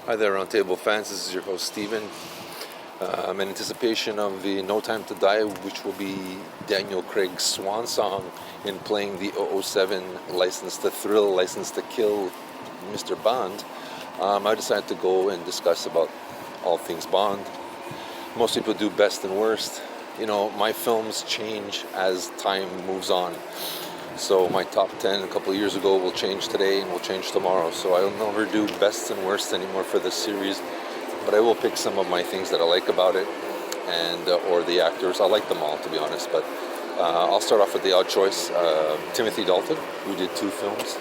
Hi there, Roundtable fans. This is your host, Steven. I'm in anticipation of the No Time to Die, which will be Daniel Craig's swan song in playing the 007 License to Thrill, License to Kill Mr. Bond. I decided to go and discuss about all things Bond. Most people do best and worst. You know, my films change as time moves on. So my top 10 a couple of years ago will change today and will change tomorrow. So I'll never do best and worst anymore for this series. But I will pick some of my things that I like about it, and or the actors. I like them all, to be honest. But I'll start off with the odd choice. Timothy Dalton, who did two films.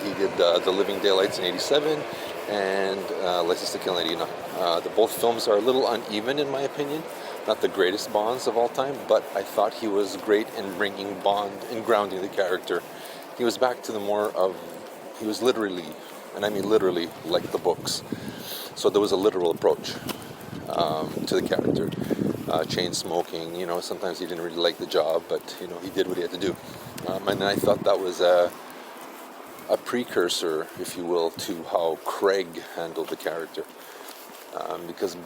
He did The Living Daylights in '87 and License to Kill in '89. Both films are a little uneven in my opinion. Not the greatest Bonds of all time, but I thought he was great in bringing Bond, in grounding the character. He was back to he was literally, and I mean literally, like the books. So there was a literal approach to the character. Chain smoking, you know, sometimes he didn't really like the job, but, you know, he did what he had to do. And I thought that was a precursor, if you will, to how Craig handled the character. Because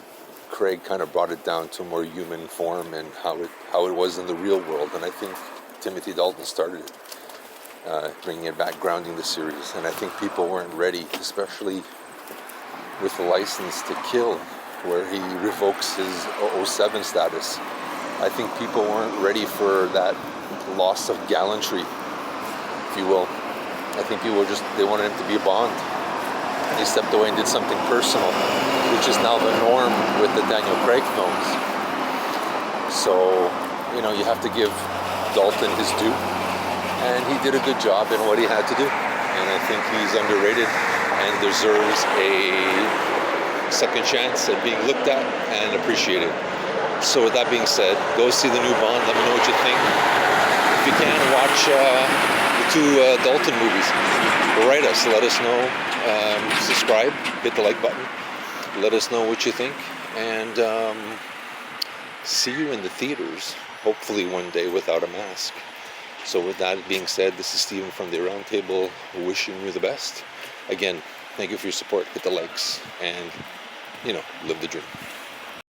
Craig kind of brought it down to a more human form and how it was in the real world. And I think Timothy Dalton started it, bringing it back, grounding the series. And I think people weren't ready, especially with the License to Kill, where he revokes his 007 status. I think people weren't ready for that loss of gallantry, if you will. I think people they wanted him to be a Bond. And he stepped away and did something personal, which is now the norm with the Daniel Craig films. So, you know, you have to give Dalton his due. And he did a good job in what he had to do. And I think he's underrated and deserves a second chance at being looked at and appreciated. So with that being said, go see the new Bond. Let me know what you think. If you can, watch the two Dalton movies. Write us, let us know. Subscribe, hit the like button. Let us know what you think. And see you in the theaters, hopefully one day without a mask. So with that being said, this is Steven from the Roundtable, wishing you the best. Again, thank you for your support. Hit the likes and, you know, live the dream.